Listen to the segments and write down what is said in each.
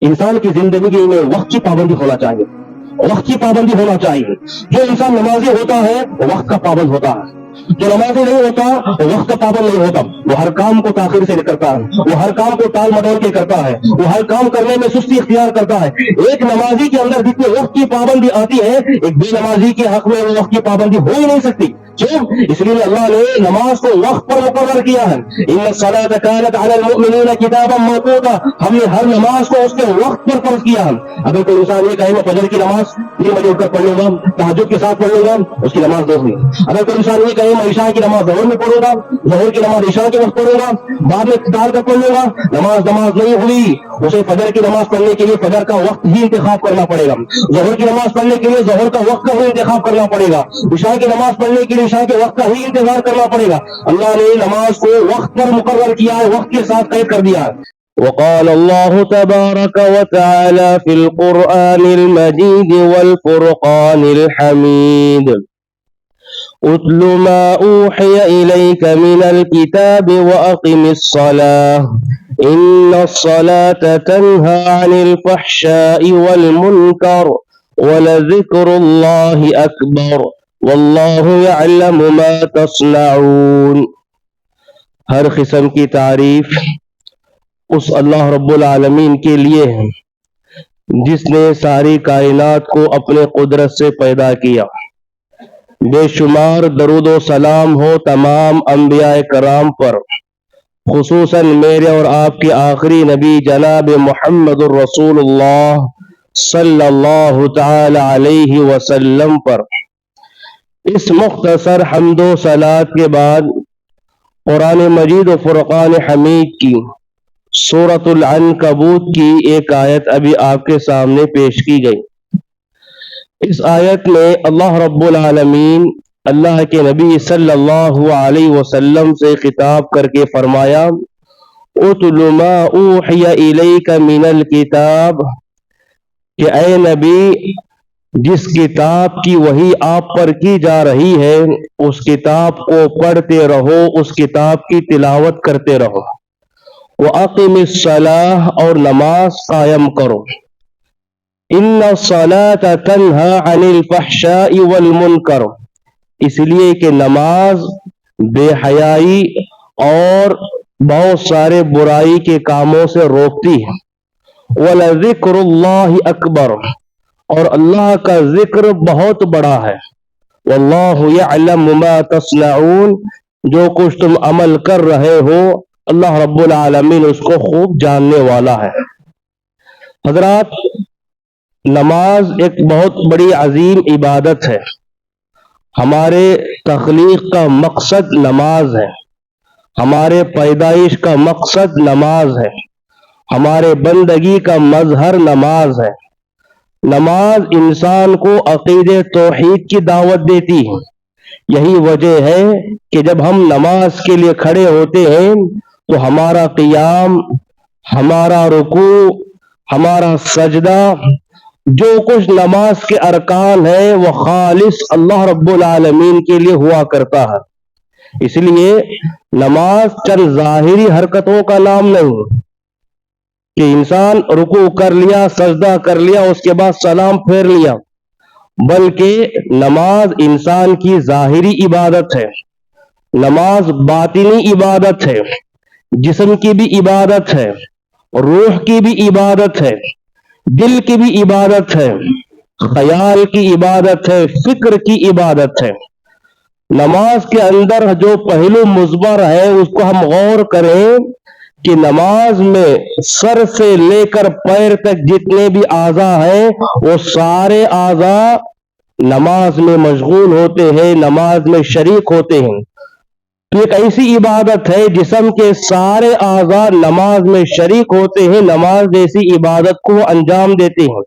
انسان کی زندگی میں وقت کی پابندی ہونا چاہیے، وقت کی پابندی ہونا چاہیے۔ جو انسان نمازی ہوتا ہے وقت کا پابند ہوتا ہے، جو نمازی نہیں ہوتا وقت کا پابند نہیں ہوتا، وہ ہر کام کو تاخیر سے کرتا ہے، وہ ہر کام کو ٹال مٹول کے کرتا ہے، وہ ہر کام کرنے میں سستی اختیار کرتا ہے۔ ایک نمازی کے اندر جتنی وقت کی پابندی آتی ہے، ایک بے نمازی کے حق میں وہ وقت کی پابندی ہو ہی نہیں سکتی۔ کیوں؟ اس لیے اللہ نے نماز کو وقت پر مقرر کیا ہے۔ ان الصلاۃ کانت علی المؤمنین کتابا موقوتا، ہم نے ہر نماز کو اس کے وقت پر فرض کیا ہے۔ اگر کوئی انسان یہ کہے میں فجر کی نماز 3 بجے اٹھ کر پڑھ لوں گا، تہجد کے ساتھ پڑھ لوں گا، اس کی نماز دو ہوئی۔ اگر کوئی انسان یہ کہے میں عشاء کی نماز ظہر میں پڑھوں گا، ظہر کی نماز عشاء کے وقت پڑھوں گا، بعد میں ڈال کر پڑھ لوں گا، نماز نہیں ہوئی۔ اسے فجر کی نماز پڑھنے کے لیے فجر کا وقت ہی انتخاب کرنا پڑے گا، ظہر کی نماز پڑھنے کے لیے ظہر کا وقت کا ہی انتخاب کرنا پڑے گا، عشاء کی نماز پڑھنے کے لیے عشاء کے وقت کا ہی انتظار کرنا پڑے گا۔ اللہ نے نماز کو وقت پر مقرر کیا ہے، وقت کے ساتھ قید کر دیا ہے۔ وقال الله تبارك وتعالى في القرآن المجيد والفرقان الحميد اتل ما أوحي إليك من الكتاب وأقم الصلاة إن الصلاة تنهى عن الفحشاء والمنكر ولذكر الله أكبر والله يعلم ما تصنعون۔ ہر قسم کی تعریف اس اللہ رب العالمین کے لیے ہے جس نے ساری کائنات کو اپنے قدرت سے پیدا کیا۔ بے شمار درود و سلام ہو تمام انبیاء کرام پر، خصوصاً میرے اور آپ کے آخری نبی جناب محمد الرسول اللہ صلی اللہ تعالی علیہ وسلم پر۔ اس مختصر حمد و صلات کے بعد قرآن مجید و فرقان حمید کی سورۃ العنکبوت کی ایک آیت ابھی آپ کے سامنے پیش کی گئی۔ اس آیت میں اللہ رب العالمین اللہ کے نبی صلی اللہ علیہ وسلم سے خطاب کر کے فرمایا اتل ما اوحی الیک من الکتاب، کہ اے نبی جس کتاب کی وحی آپ پر کی جا رہی ہے اس کتاب کو پڑھتے رہو، اس کتاب کی تلاوت کرتے رہو۔ وَأَقِمِ الصَّلَاةَ، اور نماز قائم کرو۔ إِنَّ الصَّلَاةَ تَنْهَى عَنِ الْفَحْشَاءِ وَالْمُنْكَرِ، اس لیے کہ نماز بے حیائی اور بہت سارے برائی کے کاموں سے روکتی ہے۔ وَلَذِكْرُ اللَّهِ أَكْبَرُ، اور اللہ کا ذکر بہت بڑا ہے۔ وَاللَّهُ يَعْلَمُ مَا تَصْنَعُونَ، جو کچھ تم عمل کر رہے ہو اللہ رب العالمین اس کو خوب جاننے والا ہے۔ حضرات، نماز ایک بہت بڑی عظیم عبادت ہے۔ ہمارے تخلیق کا مقصد نماز ہے، ہمارے پیدائش کا مقصد نماز ہے، ہمارے بندگی کا مظہر نماز ہے۔ نماز انسان کو عقید توحید کی دعوت دیتی ہے۔ یہی وجہ ہے کہ جب ہم نماز کے لیے کھڑے ہوتے ہیں تو ہمارا قیام، ہمارا رکوع، ہمارا سجدہ، جو کچھ نماز کے ارکان ہے وہ خالص اللہ رب العالمین کے لیے ہوا کرتا ہے۔ اس لیے نماز چند ظاہری حرکتوں کا نام نہیں کہ انسان رکوع کر لیا، سجدہ کر لیا، اس کے بعد سلام پھیر لیا، بلکہ نماز انسان کی ظاہری عبادت ہے، نماز باطنی عبادت ہے، جسم کی بھی عبادت ہے، روح کی بھی عبادت ہے، دل کی بھی عبادت ہے، خیال کی عبادت ہے، فکر کی عبادت ہے۔ نماز کے اندر جو پہلو مضمر ہے اس کو ہم غور کریں کہ نماز میں سر سے لے کر پیر تک جتنے بھی اعضاء ہیں وہ سارے اعضاء نماز میں مشغول ہوتے ہیں، نماز میں شریک ہوتے ہیں۔ تو ایک ایسی عبادت ہے جسم کے سارے اعضاء نماز میں شریک ہوتے ہیں، نماز جیسی عبادت کو انجام دیتے ہیں۔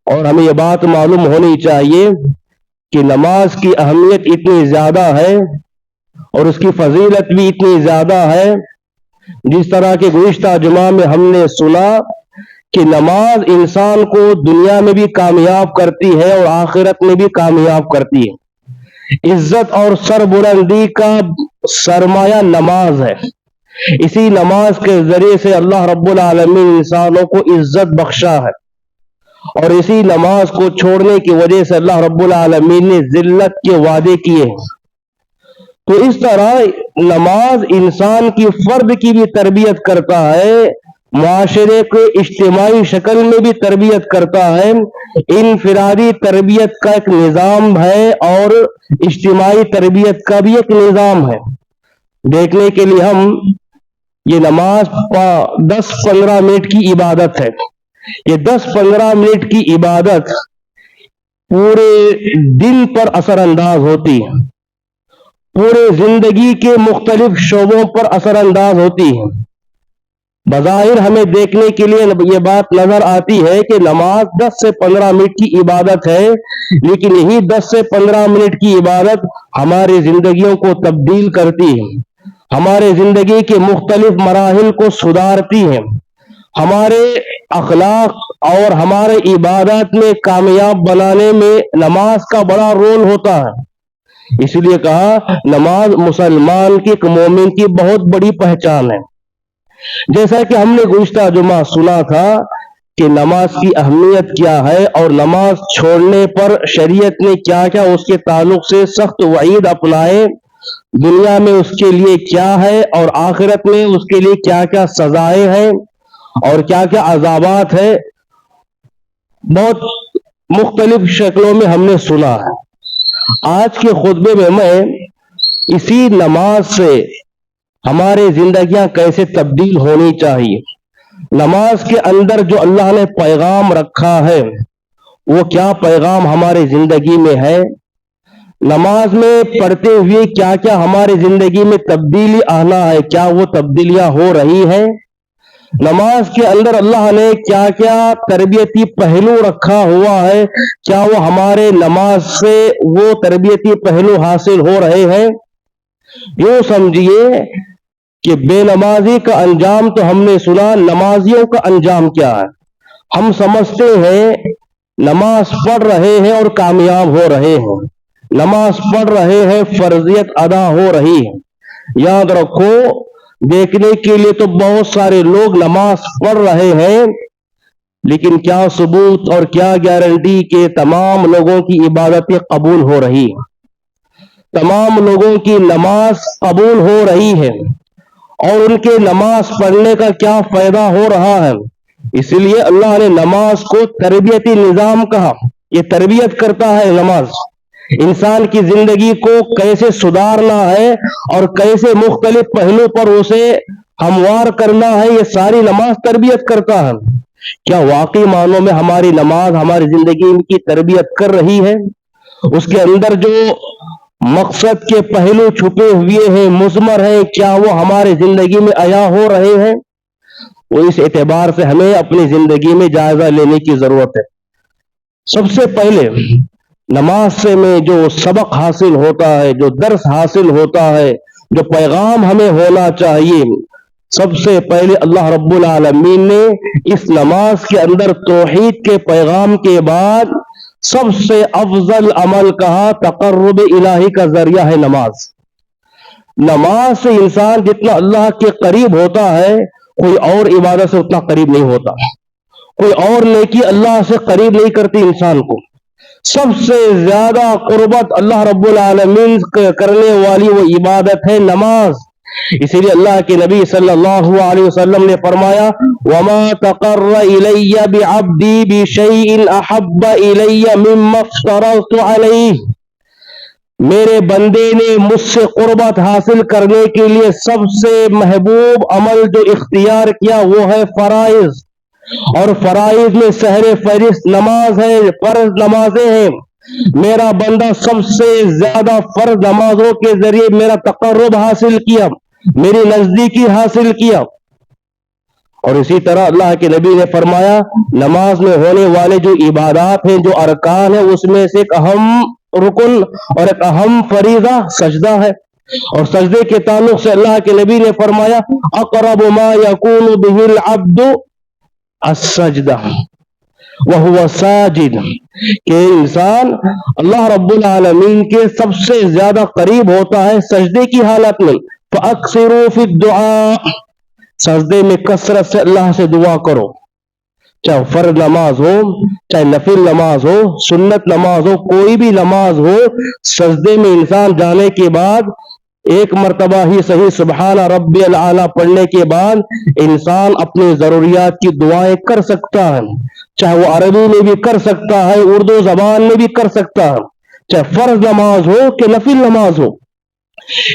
اور ہمیں یہ بات معلوم ہونی چاہیے کہ نماز کی اہمیت اتنی زیادہ ہے اور اس کی فضیلت بھی اتنی زیادہ ہے، جس طرح کہ گزشتہ جمعہ میں ہم نے سنا کہ نماز انسان کو دنیا میں بھی کامیاب کرتی ہے اور آخرت میں بھی کامیاب کرتی ہے۔ عزت اور سربلندی کا سرمایہ نماز ہے۔ اسی نماز کے ذریعے سے اللہ رب العالمین انسانوں کو عزت بخشا ہے، اور اسی نماز کو چھوڑنے کی وجہ سے اللہ رب العالمین نے ذلت کے وعدے کیے ہیں۔ تو اس طرح نماز انسان کی فرد کی بھی تربیت کرتا ہے، معاشرے کے اجتماعی شکل میں بھی تربیت کرتا ہے، انفرادی تربیت کا ایک نظام ہے اور اجتماعی تربیت کا بھی ایک نظام ہے۔ دیکھنے کے لیے ہم یہ نماز 10-15 منٹ کی عبادت ہے، یہ 10-15 منٹ کی عبادت پورے دن پر اثر انداز ہوتی ہے، پورے زندگی کے مختلف شعبوں پر اثر انداز ہوتی ہے۔ بظاہر ہمیں دیکھنے کے لیے یہ بات نظر آتی ہے کہ نماز 10 سے 15 منٹ کی عبادت ہے، لیکن یہی 10 سے 15 منٹ کی عبادت ہماری زندگیوں کو تبدیل کرتی ہے، ہمارے زندگی کے مختلف مراحل کو سدھارتی ہے، ہمارے اخلاق اور ہمارے عبادات میں کامیاب بنانے میں نماز کا بڑا رول ہوتا ہے۔ اس لیے کہا نماز مسلمان کی، ایک مومن کی بہت بڑی پہچان ہے۔ جیسا کہ ہم نے گزشتہ جمعہ سنا تھا کہ نماز کی اہمیت کیا ہے اور نماز چھوڑنے پر شریعت نے کیا کیا اس کے تعلق سے سخت وعید اپنائے، دنیا میں اس کے لیے کیا ہے اور آخرت میں اس کے لیے کیا کیا سزائیں ہیں اور کیا کیا عذابات ہے، بہت مختلف شکلوں میں ہم نے سنا ہے۔ آج کے خطبے میں میں اسی نماز سے ہماری زندگیاں کیسے تبدیل ہونی چاہیے، نماز کے اندر جو اللہ نے پیغام رکھا ہے وہ کیا پیغام ہماری زندگی میں ہے، نماز میں پڑھتے ہوئے کیا کیا ہماری زندگی میں تبدیلی آنا ہے، کیا وہ تبدیلیاں ہو رہی ہیں، نماز کے اندر اللہ نے کیا کیا تربیتی پہلو رکھا ہوا ہے، کیا وہ ہمارے نماز سے وہ تربیتی پہلو حاصل ہو رہے ہیں۔ یوں سمجھیے کہ بے نمازی کا انجام تو ہم نے سنا، نمازیوں کا انجام کیا ہے۔ ہم سمجھتے ہیں نماز پڑھ رہے ہیں اور کامیاب ہو رہے ہیں، نماز پڑھ رہے ہیں فرضیت ادا ہو رہی ہے۔ یاد رکھو دیکھنے کے لیے تو بہت سارے لوگ نماز پڑھ رہے ہیں، لیکن کیا ثبوت اور کیا گارنٹی کہ تمام لوگوں کی عبادتیں قبول ہو رہی ہیں، تمام لوگوں کی نماز قبول ہو رہی ہے اور ان کے نماز پڑھنے کا کیا فائدہ ہو رہا ہے۔ اس لیے اللہ نے نماز کو تربیتی نظام کہا، یہ تربیت کرتا ہے نماز، انسان کی زندگی کو کیسے سدھارنا ہے اور کیسے مختلف پہلو پر اسے ہموار کرنا ہے، یہ ساری نماز تربیت کرتا ہے۔ کیا واقعی معنوں میں ہماری نماز ہماری زندگی کی تربیت کر رہی ہے؟ اس کے اندر جو مقصد کے پہلو چھپے ہوئے ہیں، مضمر ہیں، کیا وہ ہماری زندگی میں عیاں ہو رہے ہیں؟ وہ اس اعتبار سے ہمیں اپنی زندگی میں جائزہ لینے کی ضرورت ہے۔ سب سے پہلے نماز سے میں جو سبق حاصل ہوتا ہے، جو درس حاصل ہوتا ہے، جو پیغام ہمیں ہونا چاہیے، سب سے پہلے اللہ رب العالمین نے اس نماز کے اندر توحید کے پیغام کے بعد سب سے افضل عمل کہا، تقرب الہی کا ذریعہ ہے نماز۔ نماز سے انسان جتنا اللہ کے قریب ہوتا ہے، کوئی اور عبادت سے اتنا قریب نہیں ہوتا، کوئی اور نیکی اللہ سے قریب نہیں کرتی انسان کو۔ سب سے زیادہ قربت اللہ رب العالمین کرنے والی وہ عبادت ہے نماز۔ اسی لیے اللہ کے نبی صلی اللہ علیہ وسلم نے فرمایا وَمَا تَقَرَّ إِلَيَّ بِعَبْدِي بِشَيْءٍ أَحَبَّ إِلَيَّ مِمَّا افْتَرَضْتُ عَلَيْهِ، میرے بندے نے مجھ سے قربت حاصل کرنے کے لیے سب سے محبوب عمل جو اختیار کیا وہ ہے فرائض، اور فرائض میں سحر فہرست نماز ہے، فرض نمازیں ہیں۔ میرا بندہ سب سے زیادہ فرض نمازوں کے ذریعے میرا تقرب حاصل کیا، میری نزدیکی حاصل کیا۔ اور اسی طرح اللہ کے نبی نے فرمایا نماز میں ہونے والے جو عبادات ہیں، جو ارکان ہیں، اس میں سے ایک اہم رکن اور ایک اہم فریضہ سجدہ ہے، اور سجدے کے تعلق سے اللہ کے نبی نے فرمایا اقرب ما یکون بہ العبد السجدہ وہو ساجد، کہ انسان اللہ رب العالمین کے سب سے زیادہ قریب ہوتا ہے سجدے کی حالت میں۔ فَأَكْثِرُوا فِي الدُّعَاءِ، سجدے میں کثرت سے اللہ سے دعا کرو، چاہے فرض نماز ہو، چاہے نفل نماز ہو، سنت نماز ہو، کوئی بھی نماز ہو، سجدے میں انسان جانے کے بعد ایک مرتبہ ہی صحیح سبحان ربی الاعلیٰ پڑھنے کے بعد انسان اپنی ضروریات کی دعائیں کر سکتا ہے، چاہے وہ عربی میں بھی کر سکتا ہے، اردو زبان میں بھی کر سکتا ہے، چاہے فرض نماز ہو کہ نفل نماز ہو۔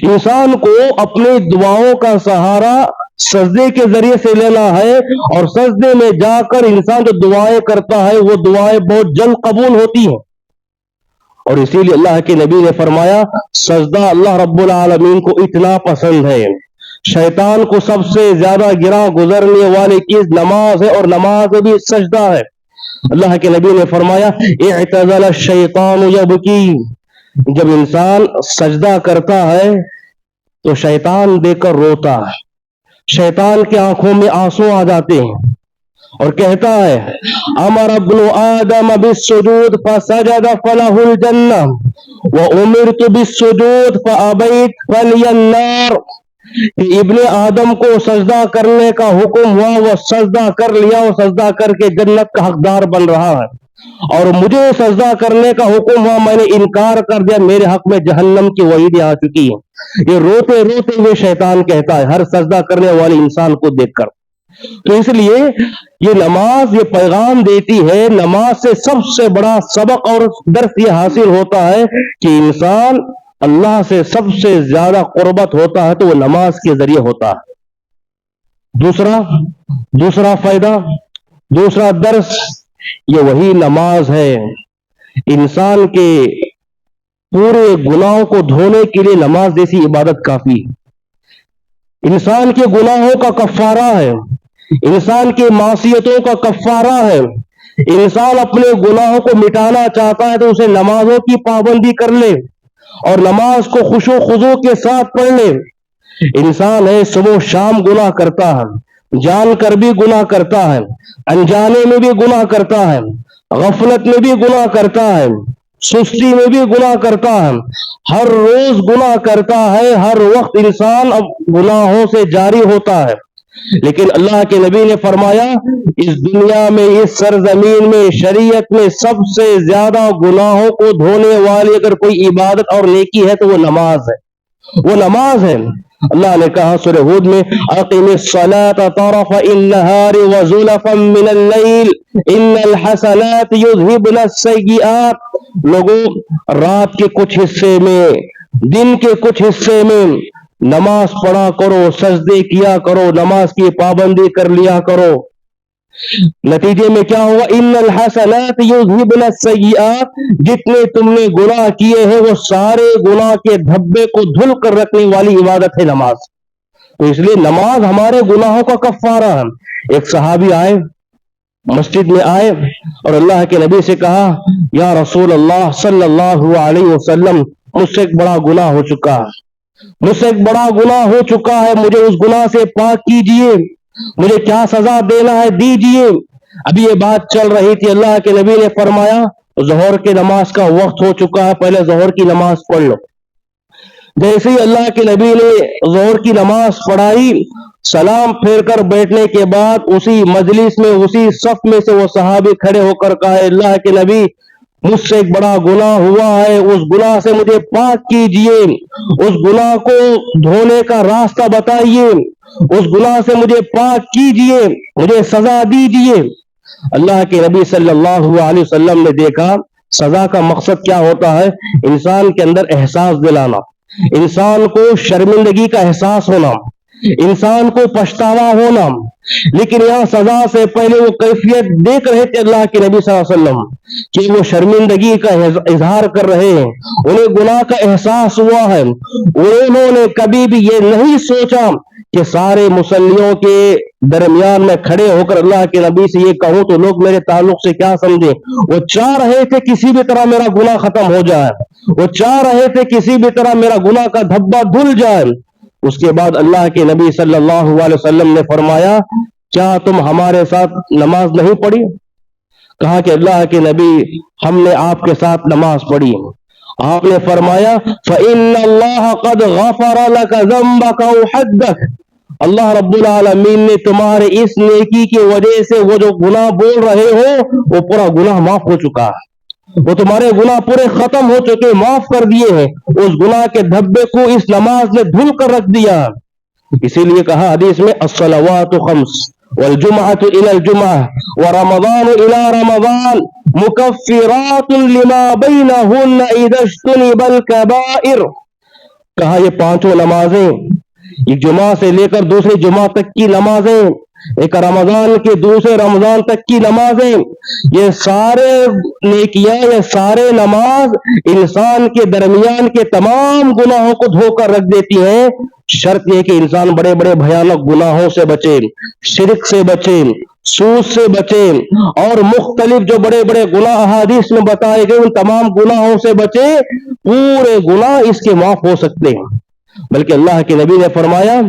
انسان کو اپنی دعاؤں کا سہارا سجدے کے ذریعے سے لینا ہے، اور سجدے میں جا کر انسان جو دعائیں کرتا ہے وہ دعائیں بہت جلد قبول ہوتی ہیں، اور اسی لیے اللہ کے نبی نے فرمایا سجدہ اللہ رب العالمین کو اتنا پسند ہے، شیطان کو سب سے زیادہ گراں گزرنے والی چیز نماز ہے، اور نماز بھی سجدہ ہے۔ اللہ کے نبی نے فرمایا اعتزل الشیطان یبکی، جب انسان سجدہ کرتا ہے تو شیطان دیکھ کر روتا ہے، شیطان کی آنکھوں میں آنسو آ جاتے ہیں، اور کہتا ہے امر ابن آدم بالسجود فسجد فلہ الجنہ وامرت بالسجود فابیت فلی النار، کہ ابن آدم کو سجدہ کرنے کا حکم ہوا، وہ سجدہ کر لیا، وہ سجدہ کر کے جنت کا حقدار بن رہا ہے، اور مجھے سجدہ کرنے کا حکم ہوا، میں نے انکار کر دیا، میرے حق میں جہنم کی وعید آ چکی ہے۔ یہ روتے روتے ہوئے شیطان کہتا ہے ہر سجدہ کرنے والے انسان کو دیکھ کر۔ تو اس لیے یہ نماز یہ پیغام دیتی ہے، نماز سے سب سے بڑا سبق اور درس یہ حاصل ہوتا ہے کہ انسان اللہ سے سب سے زیادہ قربت ہوتا ہے تو وہ نماز کے ذریعے ہوتا ہے۔ دوسرا فائدہ، دوسرا درس، یہ وہی نماز ہے انسان کے پورے گناہوں کو دھونے کے لیے نماز جیسی عبادت کافی، انسان کے گناہوں کا کفارہ ہے، انسان کی معصیتوں کا کفارہ ہے۔ انسان اپنے گناہوں کو مٹانا چاہتا ہے تو اسے نمازوں کی پابندی کر لے، اور نماز کو خشوع و خضوع کے ساتھ پڑھ لے۔ انسان ہے صبح و شام گناہ کرتا ہے، جان کر بھی گناہ کرتا ہے، انجانے میں بھی گناہ کرتا ہے، غفلت میں بھی گناہ کرتا ہے، سستی میں بھی گناہ کرتا ہے، ہر روز گناہ کرتا ہے، ہر وقت انسان گناہوں سے جاری ہوتا ہے۔ لیکن اللہ کے نبی نے فرمایا اس دنیا میں، اس سرزمین میں، شریعت میں سب سے زیادہ گناہوں کو دھونے والی اگر کوئی عبادت اور نیکی ہے تو وہ نماز ہے، وہ نماز ہے۔ اللہ نے کہا سورہ ہود میں اقم الصلاة طرف النہار وزلفا من اللیل ان الحسنات یذہبن السیئات، لوگوں رات کے کچھ حصے میں، دن کے کچھ حصے میں نماز پڑھا کرو، سجدے کیا کرو، نماز کی پابندی کر لیا کرو۔ نتیجے میں کیا ہوا؟ ان الحسنات یذہبن السیئات، جتنے تم نے گناہ کیے ہیں وہ سارے گناہ کے دھبے کو دھل کر رکھنے والی عبادت ہے نماز۔ تو اس لیے نماز ہمارے گناہوں کا کفارہ ہے۔ ایک صحابی آئے، مسجد میں آئے اور اللہ کے نبی سے کہا یا رسول اللہ صلی اللہ علیہ وسلم، مجھ سے ایک بڑا گناہ ہو چکا ہے، مجھ سے ایک بڑا گناہ ہو چکا ہے، مجھے اس گناہ سے پاک کیجئے، مجھے کیا سزا دینا ہے دیجئے۔ ابھی یہ بات چل رہی تھی، اللہ کے نبی نے فرمایا ظہر کی نماز کا وقت ہو چکا ہے، پہلے ظہر کی نماز پڑھ لو۔ جیسے ہی اللہ کے نبی نے ظہر کی نماز پڑھائی، سلام پھیر کر بیٹھنے کے بعد اسی مجلس میں، اسی صف میں سے وہ صحابی کھڑے ہو کر کہا اللہ کے نبی مجھ سے ایک بڑا گناہ ہوا ہے، اس گناہ سے مجھے پاک کیجئے، اس گناہ کو دھونے کا راستہ بتائیے، اس گناہ سے مجھے پاک کیجئے، مجھے سزا دیجئے۔ اللہ کے نبی صلی اللہ علیہ وسلم نے دیکھا سزا کا مقصد کیا ہوتا ہے، انسان کے اندر احساس دلانا، انسان کو شرمندگی کا احساس ہونا، انسان کو پچھتاوا ہونا، لیکن یہاں سزا سے پہلے وہ کیفیت دیکھ رہے تھے اللہ کے نبی صلی اللہ علیہ وسلم کہ وہ شرمندگی کا اظہار کر رہے ہیں، انہیں گناہ کا احساس ہوا ہے، انہوں نے کبھی بھی یہ نہیں سوچا کہ سارے مصلیوں کے درمیان میں کھڑے ہو کر اللہ کے نبی سے یہ کہوں تو لوگ میرے تعلق سے کیا سمجھیں۔ وہ چاہ رہے تھے کسی بھی طرح میرا گناہ ختم ہو جائے، وہ چاہ رہے تھے کسی بھی طرح میرا گناہ کا دھبا دھل جائے۔ اس کے بعد اللہ کے نبی صلی اللہ علیہ وسلم نے فرمایا کیا تم ہمارے ساتھ نماز نہیں پڑھی؟ کہا کہ اللہ کے نبی ہم نے آپ کے ساتھ نماز پڑھی، آپ نے فرمایا فَإِنَّ اللَّهَ قَدْ غَفَرَ لَكَ ذَنبَكَ وَحَدَّكَ، اللہ رب العالمین نے تمہارے اس نیکی کی وجہ سے وہ جو گناہ بول رہے ہو وہ پورا گناہ معاف ہو چکا ہے، وہ تمہارے گناہ پورے ختم ہو چکے، معاف کر دیے ہیں، اس گناہ کے دھبے کو اس نماز نے دھل کر رکھ دیا۔ اسی لیے کہا حدیث میں الصلوات خمس والجمعۃ الی الجمعہ ورمضان الی رمضان مکفرات لما بینہن اذا اجتنب الکبائر، کہا یہ پانچوں نمازیں، ایک جمعہ سے لے کر دوسری جمعہ تک کی نمازیں، ایک رمضان کے دوسرے رمضان تک کی نمازیں، یہ سارے نیکیاں، یہ سارے نماز انسان کے درمیان کے تمام گناہوں کو دھو کر رکھ دیتی ہیں۔ شرط یہ کہ انسان بڑے بڑے بھیانک گناہوں سے بچے، شرک سے بچے، سود سے بچے، اور مختلف جو بڑے بڑے گناہ احادیث میں بتائے گئے ان تمام گناہوں سے بچے۔ پورے گناہ اس کے معاف ہو سکتے ہیں، بلکہ اللہ کے نبی نے فرمایا،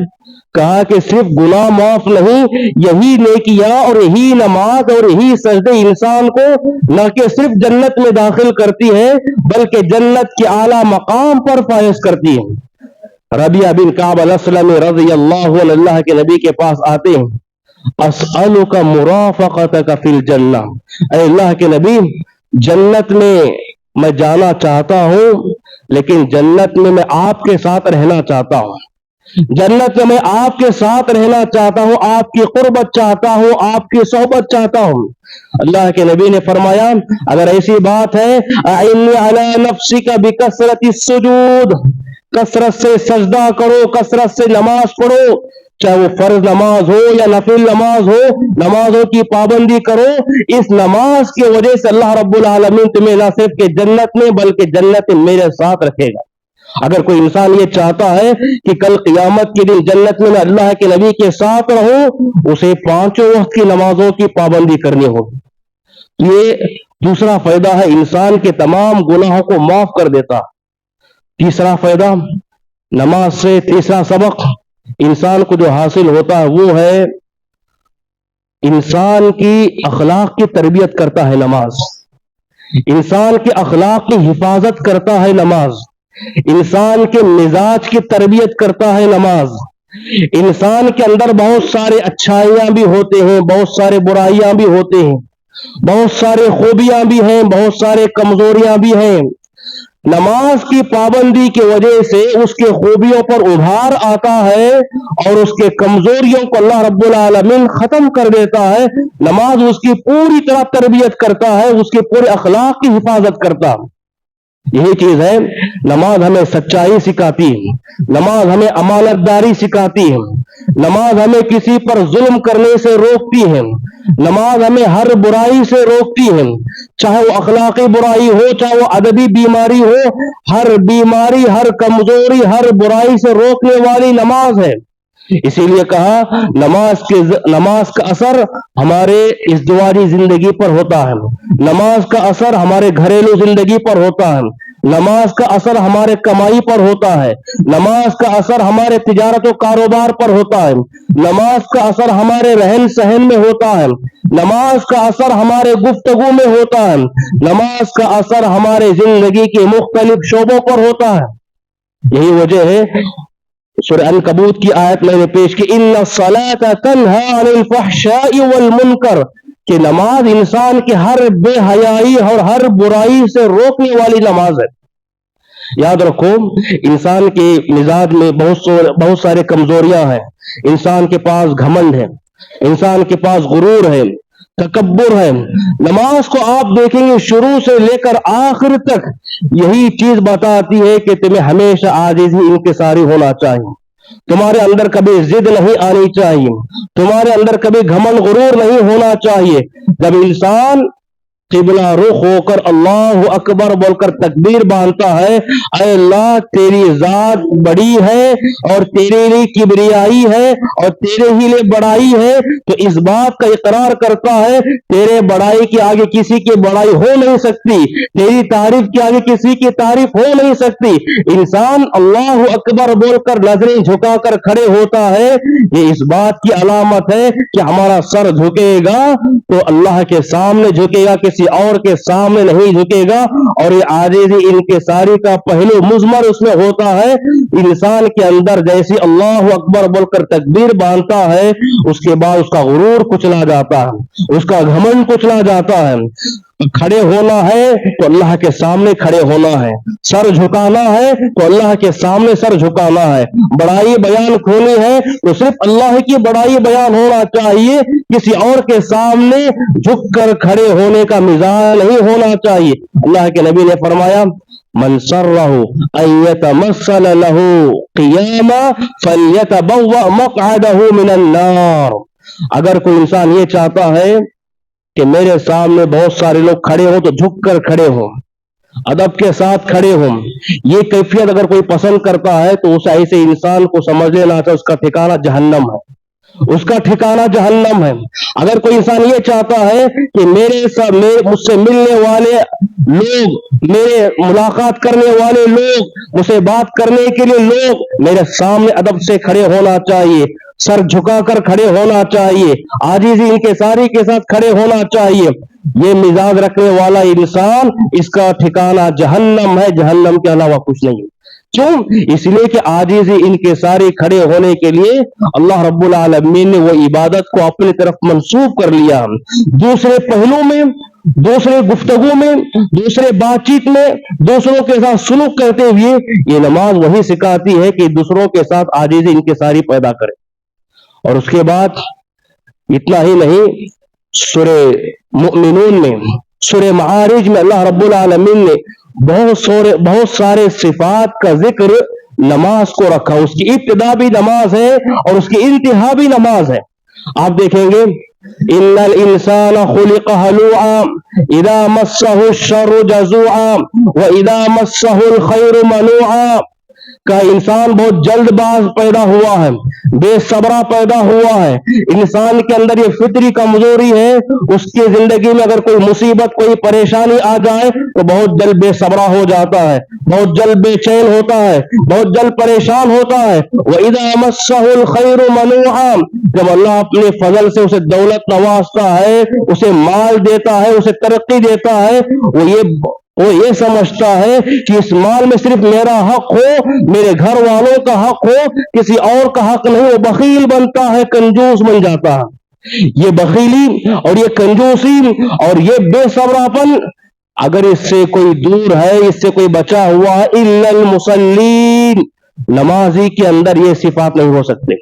کہا کہ صرف گناہ معاف نہیں، یہی نیکیاں اور یہی نماز اور یہی سجدے انسان کو نہ کہ صرف جنت میں داخل کرتی ہے بلکہ جنت کے اعلیٰ مقام پر فائز کرتی ہے۔ ربیعہ بن کعب الاسلمی رضی اللہ عنہ اللہ کے نبی کے پاس آتے ہیں، اسألک مرافقتک فی الجنہ، اے اللہ کے نبی جنت میں جانا چاہتا ہوں، لیکن جنت میں آپ کے ساتھ رہنا چاہتا ہوں، جنت میں آپ کے ساتھ رہنا چاہتا ہوں، آپ کی قربت چاہتا ہوں، آپ کی صحبت چاہتا ہوں۔ اللہ کے نبی نے فرمایا اگر ایسی بات ہے اعنی علی نفسک بکثرت السجود، کثرت سے سجدہ کرو، کثرت سے نماز پڑھو، چاہے وہ فرض نماز ہو یا نفل نماز ہو، نمازوں کی پابندی کرو، اس نماز کی وجہ سے اللہ رب العالمین تمہیں نہ صرف کہ جنت میں بلکہ جنت میں میرے ساتھ رکھے گا۔ اگر کوئی انسان یہ چاہتا ہے کہ کل قیامت کے دن جنت میں اللہ کے نبی کے ساتھ رہوں، اسے پانچوں وقت کی نمازوں کی پابندی کرنی ہوگی۔ یہ دوسرا فائدہ ہے، انسان کے تمام گناہوں کو معاف کر دیتا۔ تیسرا فائدہ نماز سے، تیسرا سبق انسان کو جو حاصل ہوتا ہے وہ ہے انسان کی اخلاق کی تربیت کرتا ہے نماز، انسان کے اخلاق کی حفاظت کرتا ہے نماز، انسان کے مزاج کی تربیت کرتا ہے نماز۔ انسان کے اندر بہت سارے اچھائیاں بھی ہوتے ہیں، بہت سارے برائیاں بھی ہوتے ہیں، بہت سارے خوبیاں بھی ہیں، بہت سارے کمزوریاں بھی ہیں۔ نماز کی پابندی کی وجہ سے اس کے خوبیوں پر ابھار آتا ہے اور اس کے کمزوریوں کو اللہ رب العالمین ختم کر دیتا ہے۔ نماز اس کی پوری طرح تربیت کرتا ہے، اس کے پورے اخلاق کی حفاظت کرتا ہے۔ یہی چیز ہے، نماز ہمیں سچائی سکھاتی ہے، نماز ہمیں امانت داری سکھاتی ہے، نماز ہمیں کسی پر ظلم کرنے سے روکتی ہے، نماز ہمیں ہر برائی سے روکتی ہے، چاہے وہ اخلاقی برائی ہو، چاہے وہ ادبی بیماری ہو، ہر بیماری، ہر کمزوری، ہر برائی سے روکنے والی نماز ہے۔ اسی لیے کہا نماز کا اثر ہمارے ازدواجی زندگی پر ہوتا ہے، نماز کا اثر ہمارے گھریلو زندگی پر ہوتا ہے، نماز کا اثر ہمارے کمائی پر ہوتا ہے، نماز کا اثر ہمارے تجارت و کاروبار پر ہوتا ہے، نماز کا اثر ہمارے رہن سہن میں ہوتا ہے، نماز کا اثر ہمارے گفتگو میں ہوتا ہے، نماز کا اثر ہمارے زندگی کے مختلف شعبوں پر ہوتا ہے۔ یہی وجہ ہے سورہ عنکبوت کی آیت میں نے پیش کی، ان الصلاۃ تنہی عن الفحشاء والمنکر، کہ نماز انسان کی ہر بے حیائی اور ہر برائی سے روکنے والی نماز ہے۔ یاد رکھو انسان کے مزاج میں بہت سارے کمزوریاں ہیں، انسان کے پاس گھمنڈ ہے، انسان کے پاس غرور ہے، تکبر ہے۔ نماز کو آپ دیکھیں گے شروع سے لے کر آخر تک یہی چیز بتاتی ہے کہ تمہیں ہمیشہ عاجزی انکساری ہونا چاہیے، تمہارے اندر کبھی ضد نہیں آنی چاہیے، تمہارے اندر کبھی گھمنڈ غرور نہیں ہونا چاہیے۔ جب انسان قبلہ رخ ہو کر اللہ اکبر بول کر تکبیر باندھتا ہے، اے اللہ تیری ذات بڑی ہے اور تیرے لیے کبریائی ہے اور تیرے ہی لیے بڑائی ہے، تو اس بات کا اقرار کرتا ہے تیرے بڑائی کے آگے کسی کی بڑائی ہو نہیں سکتی، تیری تعریف کے آگے کسی کی تعریف ہو نہیں سکتی۔ انسان اللہ اکبر بول کر نظریں جھکا کر کھڑے ہوتا ہے، یہ اس بات کی علامت ہے کہ ہمارا سر جھکے گا تو اللہ کے سامنے جھکے گا، کسی کسی اور کے سامنے نہیں جھکے گا، اور یہ عاجزی انکساری کا پہلو مضمر اس میں ہوتا ہے انسان کے اندر جیسی اللہ اکبر بول کر تکبیر باندھتا ہے، اس کے بعد اس کا غرور کچلا جاتا ہے، اس کا گھمنڈ کچلا جاتا ہے۔ کھڑے ہونا ہے تو اللہ کے سامنے کھڑے ہونا ہے، سر جھکانا ہے تو اللہ کے سامنے سر جھکانا ہے، بڑائی بیان کھونی ہے تو صرف اللہ کی بڑائی بیان ہونا چاہیے، کسی اور کے سامنے جھک کر کھڑے ہونے کا مزاج نہیں ہونا چاہیے۔ اللہ کے نبی نے فرمایا من سرہ ان یتمثل لہ قیاما فلیتبوأ مقعدہ من النار، اگر کوئی انسان یہ چاہتا ہے کہ میرے سامنے بہت سارے لوگ کھڑے ہوں تو جھک کر کھڑے ہوں، ادب کے ساتھ کھڑے ہوں، یہ کیفیت اگر کوئی پسند کرتا ہے تو اس ایسے انسان کو سمجھ لینا چاہیے اس کا ٹھکانہ جہنم ہے، اس کا ٹھکانہ جہنم ہے۔ اگر کوئی انسان یہ چاہتا ہے کہ مجھ سے ملنے والے لوگ، میرے ملاقات کرنے والے لوگ، مجھ سے بات کرنے کے لیے لوگ میرے سامنے ادب سے کھڑے ہونا چاہیے، سر جھکا کر کھڑے ہونا چاہیے، عاجزی انکساری کے ساتھ کھڑے ہونا چاہیے، یہ مزاج رکھنے والا انسان اس کا ٹھکانہ جہنم ہے، جہنم کے علاوہ کچھ نہیں۔ کیوں؟ اس لیے کہ عاجزی انکساری کھڑے ہونے کے لیے اللہ رب العالمین نے وہ عبادت کو اپنی طرف منسوب کر لیا۔ دوسرے پہلو میں، دوسرے گفتگو میں، دوسرے بات چیت میں، دوسروں کے ساتھ سلوک کرتے ہوئے یہ نماز وہی سکھاتی ہے کہ دوسروں کے ساتھ عاجزی انکساری پیدا کرے۔ اور اس کے بعد اتنا ہی نہیں، سورہ مؤمنون میں، سورہ معارج میں اللہ رب العالمین نے بہت سارے صفات کا ذکر نماز کو رکھا، اس کی ابتدا بھی نماز ہے اور اس کی انتہا بھی نماز ہے۔ آپ دیکھیں گے ان الانسان خلق ہلوعا اذا مسہ الشر جزوعا واذا مسہ الخیر منوعا، کا انسان بہت جلد باز پیدا ہوا ہے، بے صبرہ پیدا ہوا ہے، انسان کے اندر یہ فطری کمزوری ہے، اس کی زندگی میں اگر کوئی مصیبت، کوئی پریشانی آ جائے تو بہت جلد بے صبرہ ہو جاتا ہے، بہت جلد بے چین ہوتا ہے، بہت جلد پریشان ہوتا ہے۔ وَإِذَا مَسَّهُ الْخَيْرُ مَنُوعًا، جب اللہ اپنے فضل سے اسے دولت نوازتا ہے، اسے مال دیتا ہے، اسے ترقی دیتا ہے، وہ یہ سمجھتا ہے کہ اس مال میں صرف میرا حق ہو، میرے گھر والوں کا حق ہو، کسی اور کا حق نہیں، وہ بخیل بنتا ہے، کنجوس بن جاتا ہے۔ یہ بخیلی اور یہ کنجوسی اور یہ بے صبراپن اگر اس سے کوئی دور ہے، اس سے کوئی بچا ہوا ہے، الا المصلین، نمازی کے اندر یہ صفات نہیں ہو سکتے،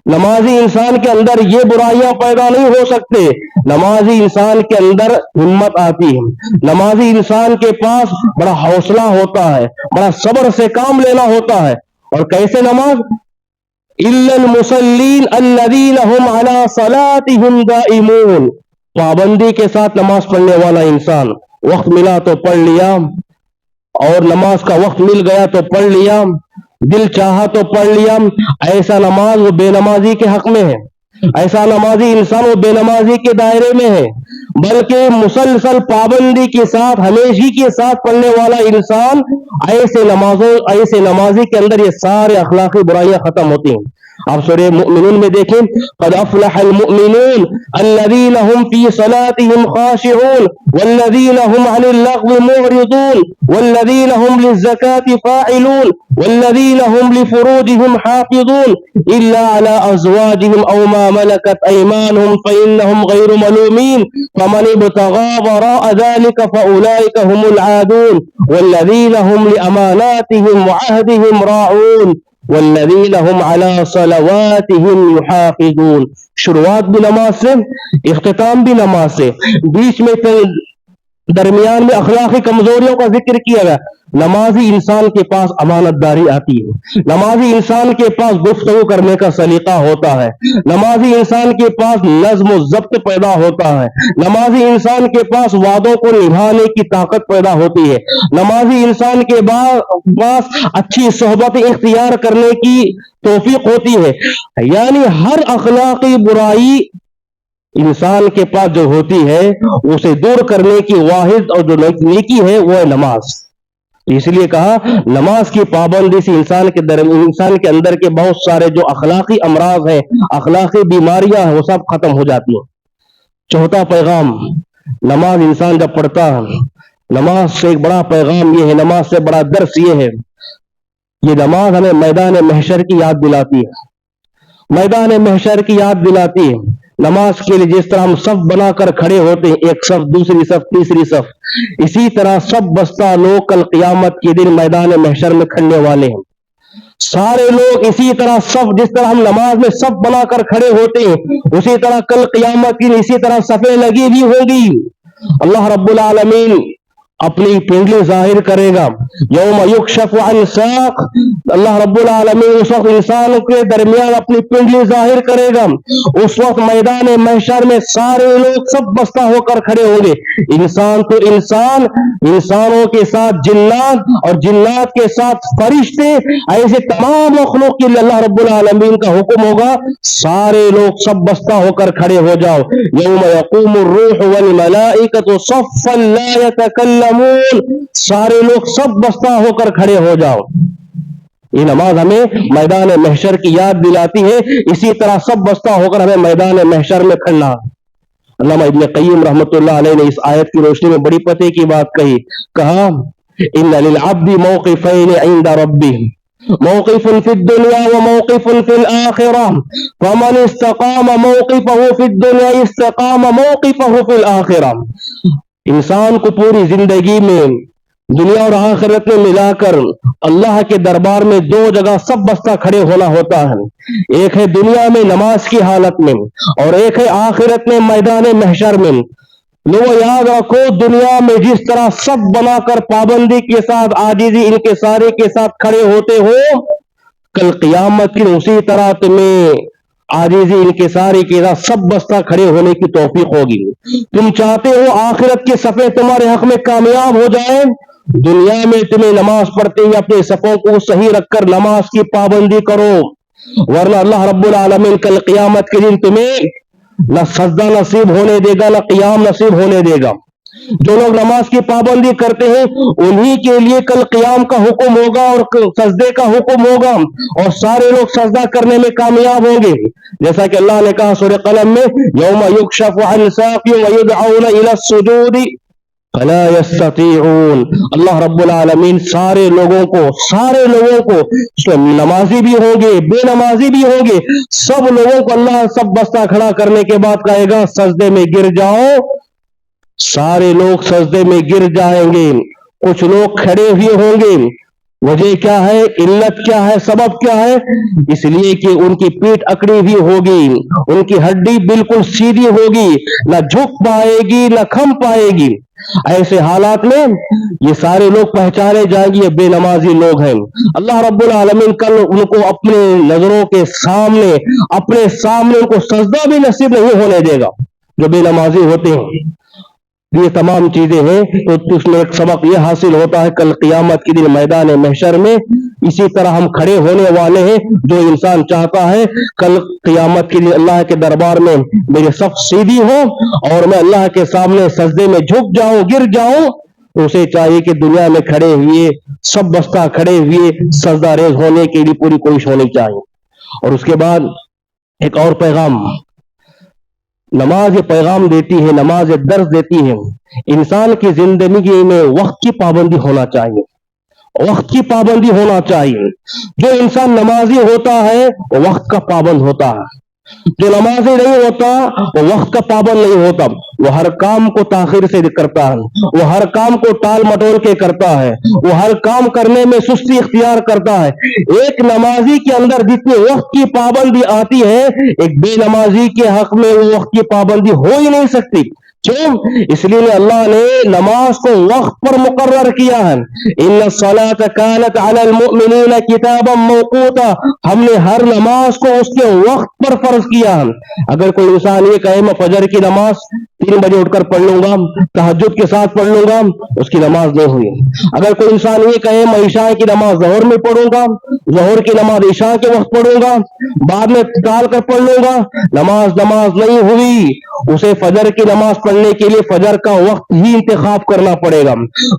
نمازی انسان کے اندر یہ برائیاں پیدا نہیں ہو سکتے، نمازی انسان کے اندر ہمت آتی ہے، نمازی انسان کے پاس بڑا حوصلہ ہوتا ہے، بڑا صبر سے کام لینا ہوتا ہے۔ اور کیسے نماز؟ الا المصلین الذین هم علی صلاتهم دائمون، پابندی کے ساتھ نماز پڑھنے والا انسان، وقت ملا تو پڑھ لیا، اور نماز کا وقت مل گیا تو پڑھ لیا، دل چاہا تو پڑھ لیا، ایسا نماز وہ بے نمازی کے حق میں ہے، ایسا نمازی انسان وہ بے نمازی کے دائرے میں ہے، بلکہ مسلسل پابندی کے ساتھ، ہمیشہ کے ساتھ پڑھنے والا انسان، ایسے نمازی کے اندر یہ سارے اخلاقی برائیاں ختم ہوتی ہیں۔ آپ سورہ مؤمنون میں دیکھیں، قد افلح المؤمنون الذین هم فی صلاتهم خاشعون والذین هم عن اللغو معرضون والذین هم للزکاة فاعلون والذین هم لفروجهم حافظون الا على ازواجهم او ما ملكت ايمانهم فانهم غير ملومين فمن ابتغى وراء ذلك فاولئك هم العادون والذین هم لاماناتهم وعهدهم راعون والذین هم على صلواتهم يحافظون۔ شروعات بھی نماز سے، اختتام بھی نماز سے، بیچ میں درمیان میں اخلاقی کمزوریوں کا ذکر کیا گیا۔ نمازی انسان کے پاس امانت داری آتی ہے، نمازی انسان کے پاس گفتگو کرنے کا سلیقہ ہوتا ہے، نمازی انسان کے پاس نظم و ضبط پیدا ہوتا ہے، نمازی انسان کے پاس وعدوں کو نبھانے کی طاقت پیدا ہوتی ہے، نمازی انسان کے پاس اچھی صحبت اختیار کرنے کی توفیق ہوتی ہے۔ یعنی ہر اخلاقی برائی انسان کے پاس جو ہوتی ہے اسے دور کرنے کی واحد اور جو نیکی ہے وہ ہے نماز۔ اس لیے کہا نماز کی پابندی سے انسان کے اندر کے بہت سارے جو اخلاقی امراض ہیں، اخلاقی بیماریاں ہیں، وہ سب ختم ہو جاتی ہیں۔ چوتھا پیغام نماز انسان جب پڑھتا ہے، نماز سے ایک بڑا پیغام یہ ہے، نماز سے بڑا درس یہ ہے، یہ نماز ہمیں میدان محشر کی یاد دلاتی ہے، میدان محشر کی یاد دلاتی ہے۔ نماز کے لیے جس طرح ہم صف بنا کر کھڑے ہوتے ہیں، ایک صف، دوسری صف، تیسری صف، اسی طرح سب بستہ لوگ کل قیامت کے دن میدان محشر میں کھڑنے والے ہیں۔ سارے لوگ اسی طرح صف، جس طرح ہم نماز میں صف بنا کر کھڑے ہوتے ہیں، اسی طرح کل قیامت کی اسی طرح صفیں لگی بھی ہوگی۔ اللہ رب العالمین اپنی پنڈلی ظاہر کرے گا، یوم یکشف عن ساق، اللہ رب العالمین اس وقت انسانوں کے درمیان اپنی پنڈلی ظاہر کرے گا۔ اس وقت میدان محشر میں سارے لوگ سب بستہ ہو کر کھڑے ہوں گے، انسان تو انسان، انسانوں کے ساتھ جنات اور جنات کے ساتھ فرشتے، ایسے تمام مخلوق کے لیے اللہ رب العالمین کا حکم ہوگا، سارے لوگ سب بستہ ہو کر کھڑے ہو جاؤ۔ یوم یقوم الروح والملائکۃ صفا لا یتکلمون، سارے لوگ سب بستہ ہو کر کھڑے ہو جاؤ۔ یہ نماز ہمیں میدان محشر کی یاد دلاتی ہے، اسی طرح سب بستہ ہو کر ہمیں میدان محشر میں کھڑنا۔ علامہ ابن قیم رحمۃ اللہ علیہ نے اس آیت کی روشنی میں بڑی پتے کی بات کہی، کہا ان للعبد موقفین عند ربہ، موقف فی الدنیا وموقف فی الآخرہ، فمن استقام موقفہ فی الدنیا استقام موقفہ فی الآخرہ۔ انسان کو پوری زندگی میں، دنیا اور آخرت میں ملا کر اللہ کے دربار میں دو جگہ سب بستہ کھڑے ہونا ہوتا ہے، ایک ہے دنیا میں نماز کی حالت میں، اور ایک ہے آخرت میں میدان محشر میں۔ لوگ یاد رکھو، دنیا میں جس طرح سب بنا کر پابندی کے ساتھ، عاجزی انکساری کے ساتھ کھڑے ہوتے ہو، کل قیامت کی اسی طرح تمہیں عاجزی انکساری کے ساتھ سب بستہ کھڑے ہونے کی توفیق ہوگی۔ تم چاہتے ہو آخرت کے صفیں تمہارے حق میں کامیاب ہو جائیں، دنیا میں تمہیں نماز پڑھتے ہوئے اپنے صفوں کو صحیح رکھ کر نماز کی پابندی کرو، ورنہ اللہ رب العالمین کل قیامت کے دن تمہیں نہ سجدہ نصیب ہونے دے گا، نہ قیام نصیب ہونے دے گا۔ جو لوگ نماز کی پابندی کرتے ہیں انہی کے لیے کل قیام کا حکم ہوگا اور سجدے کا حکم ہوگا، اور سارے لوگ سجدہ کرنے میں کامیاب ہوں گے، جیسا کہ اللہ نے کہا سورہ قلم میں، یوم یکشف عن ساق ویدعون الی السجود فلا یستطیعون۔ اللہ رب العالمین سارے لوگوں کو نمازی بھی ہوں گے، بے نمازی بھی ہوں گے، سب لوگوں کو اللہ سب بستہ کھڑا کرنے کے بعد کہے گا سجدے میں گر جاؤ۔ سارے لوگ سجدے میں گر جائیں گے، کچھ لوگ کھڑے ہوئے ہوں گے، وجہ کیا ہے، علت کیا ہے، سبب کیا ہے؟ اس لیے کہ ان کی پیٹھ اکڑی ہوئی ہوگی، ان کی ہڈی بالکل سیدھی ہوگی، نہ جھک پائے گی نہ کھم پائے گی۔ ایسے حالات میں یہ سارے لوگ پہچانے جائیں گے، یہ بے نمازی لوگ ہیں۔ اللہ رب العالمین کل ان کو اپنے نظروں کے سامنے، اپنے سامنے ان کو سجدہ بھی نصیب نہیں ہونے دے گا جو بے نمازی ہوتے ہیں۔ یہ تمام چیزیں ہیں، تو اس میں ایک سبق یہ حاصل ہوتا ہے، کل قیامت کے دن میدان محشر میں اسی طرح ہم کھڑے ہونے والے ہیں۔ جو انسان چاہتا ہے کل قیامت کے دن اللہ کے دربار میں میری صف سیدھی ہو اور میں اللہ کے سامنے سجدے میں جھک جاؤں، گر جاؤں، تو اسے چاہیے کہ دنیا میں کھڑے ہوئے سب بستہ کھڑے ہوئے سجدہ ریز ہونے کے لیے پوری کوشش ہونی چاہیے۔ اور اس کے بعد ایک اور پیغام نماز یہ پیغام دیتی ہے، نماز یہ درس دیتی ہے، انسان کی زندگی میں وقت کی پابندی ہونا چاہیے، وقت کی پابندی ہونا چاہیے۔ جو انسان نمازی ہوتا ہے وہ وقت کا پابند ہوتا ہے، جو نمازی نہیں ہوتا وہ وقت کا پابند نہیں ہوتا، وہ ہر کام کو تاخیر سے کرتا ہے، وہ ہر کام کو ٹال مٹول کے کرتا ہے، وہ ہر کام کرنے میں سستی اختیار کرتا ہے۔ ایک نمازی کے اندر جتنی وقت کی پابندی آتی ہے، ایک بے نمازی کے حق میں وہ وقت کی پابندی ہو ہی نہیں سکتی۔ کیوں؟ اس لیے اللہ نے نماز کو وقت پر مقرر کیا ہے، ان الصلاۃ کانت علی المؤمنین کتابا موقوتا، ہم نے ہر نماز کو اس کے وقت پر فرض کیا ہے۔ اگر کوئی انسان یہ کہے میں فجر کی نماز 3 بجے اٹھ کر پڑھ لوں گا، تہجد کے ساتھ پڑھ لوں گا، اس کی نماز نہیں ہوئی۔ اگر کوئی انسان یہ کہے میں عشاء کی نماز ظہر میں پڑھوں گا، ظہر کی نماز عشاء کے وقت پڑھوں گا، بعد میں ٹال کر پڑھ لوں گا، نماز نہیں ہوئی۔ اسے فجر کی نماز پڑھنے کے لیے فجر کا وقت ہی انتخاب کرنا پڑے گا،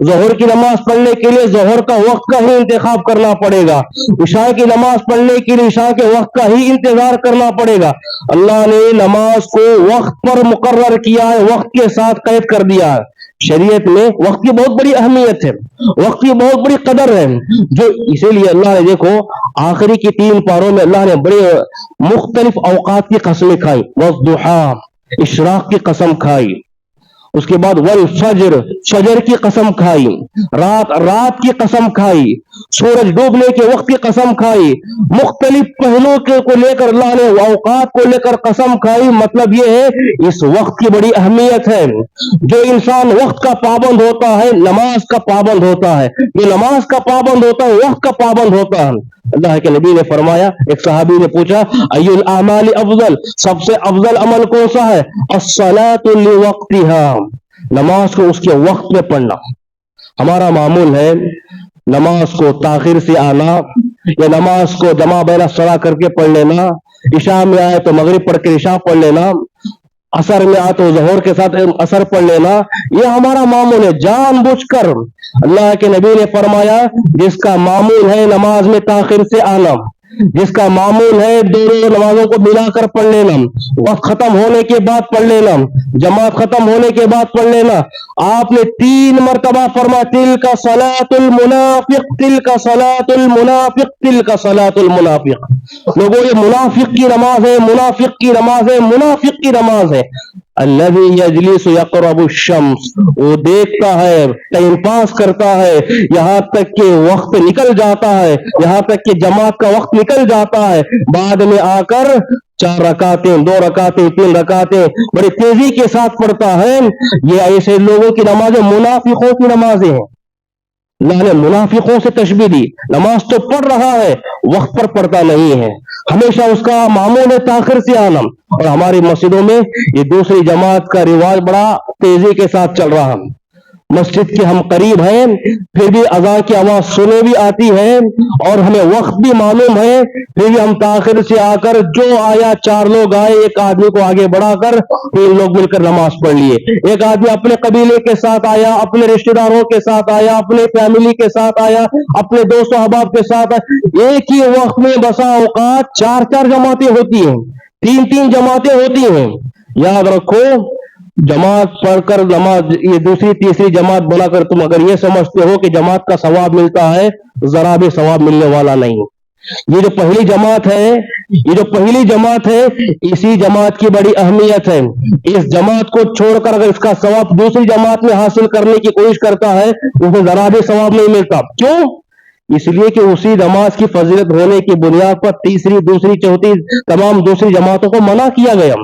ظہر کی نماز پڑھنے کے لیے ظہر کا وقت کا ہی انتخاب کرنا پڑے گا، عشاء کی نماز پڑھنے کے لیے عشاء کے وقت کا ہی انتظار کرنا پڑے گا۔ اللہ نے نماز کو وقت پر مقرر کیا ہے، وقت کے ساتھ قید کر دیا ہے۔ شریعت میں وقت کی بہت بڑی اہمیت ہے، وقت کی بہت بڑی قدر ہے، جو اسی لیے اللہ نے دیکھو آخری کی 3 پاروں میں اللہ نے بڑے مختلف اوقات کی قسمیں کھائی، والضحی اشراق کی قسم کھائی، اس کے بعد والفجر فجر کی قسم کھائی، رات کی قسم کھائی، سورج ڈوبنے کے وقت کی قسم کھائی، مختلف پہلوؤں کو لے کر اللہ نے اوقات کو لے کر قسم کھائی۔ مطلب یہ ہے اس وقت کی بڑی اہمیت ہے۔ جو انسان وقت کا پابند ہوتا ہے نماز کا پابند ہوتا ہے، جو نماز کا پابند ہوتا ہے وقت کا پابند ہوتا ہے۔ اللہ کے نبی نے فرمایا، ایک صحابی نے پوچھا ای الاعمال افضل، سب سے افضل عمل کون سا ہے؟ الصلاۃ لوقتها، نماز کو اس کے وقت میں پڑھنا۔ ہمارا معمول ہے نماز کو تاخیر سے آنا، یا نماز کو جمع بین الصلاۃ کر کے پڑھ لینا، عشاء میں آئے تو مغرب پڑھ کے عشاء پڑھ لینا، عصر میں آئے تو ظہر کے ساتھ عصر پڑھ لینا، یہ ہمارا معمول ہے جان بوجھ کر۔ اللہ کے نبی نے فرمایا جس کا معمول ہے نماز میں تاخیر سے آنا، جس کا معمول ہے دونوں نمازوں کو ملا کر پڑھ لینا، وقت ختم ہونے کے بعد پڑھ لینا، جماعت ختم ہونے کے بعد پڑھ لینا، آپ نے 3 مرتبہ فرمایا تلک صلاۃ المنافق، تلک صلاۃ المنافق، تلک صلاۃ المنافق۔ لوگوں یہ منافق کی نماز ہے، منافق کی نماز ہے، منافق کی نماز ہے۔ الذی یجلس یقرب الشمس، وہ دیکھتا ہے، ٹائم پاس کرتا ہے، یہاں تک کہ وقت نکل جاتا ہے، یہاں تک کہ جماعت کا وقت نکل جاتا ہے، بعد میں آ کر 4 رکعتیں 2 رکعتیں 3 رکعتیں بڑی تیزی کے ساتھ پڑھتا ہے۔ یہ ایسے لوگوں کی نمازیں منافقوں کی نمازیں ہیں۔ اللہ نے منافقوں سے تشبیہ دی، نماز تو پڑھ رہا ہے وقت پر پڑھتا نہیں ہے، ہمیشہ اس کا معمول ہے تاخیر سے آنا۔ اور ہماری مسجدوں میں یہ دوسری جماعت کا رواج بڑا تیزی کے ساتھ چل رہا ہے۔ مسجد کے ہم قریب ہیں، پھر بھی اذان کی آواز سنے بھی آتی ہے اور ہمیں وقت بھی معلوم ہے، پھر بھی ہم تاخیر سے آ کر جو آیا 4 لوگ آئے، ایک آدمی کو آگے بڑھا کر 3 لوگ مل کر نماز پڑھ لیے، ایک آدمی اپنے قبیلے کے ساتھ آیا، اپنے رشتہ داروں کے ساتھ آیا، اپنے فیملی کے ساتھ آیا، اپنے دوست و احباب کے ساتھ آیا، ایک ہی وقت میں بسا اوقات 4 جماعتیں ہوتی ہیں، 3 جماعتیں ہوتی ہیں۔ یاد رکھو جماعت پڑھ کر نماز یہ دوسری تیسری جماعت بنا کر تم اگر یہ سمجھتے ہو کہ جماعت کا ثواب ملتا ہے، ذرا بھی ثواب ملنے والا نہیں۔ یہ جو پہلی جماعت ہے اسی جماعت کی بڑی اہمیت ہے۔ اس جماعت کو چھوڑ کر اگر اس کا ثواب دوسری جماعت میں حاصل کرنے کی کوشش کرتا ہے اسے ذرا بھی ثواب نہیں ملتا۔ کیوں؟ اس لیے کہ اسی نماز کی فضیلت ہونے کی بنیاد پر تیسری دوسری چوتھی تمام دوسری جماعتوں کو منع کیا گیا۔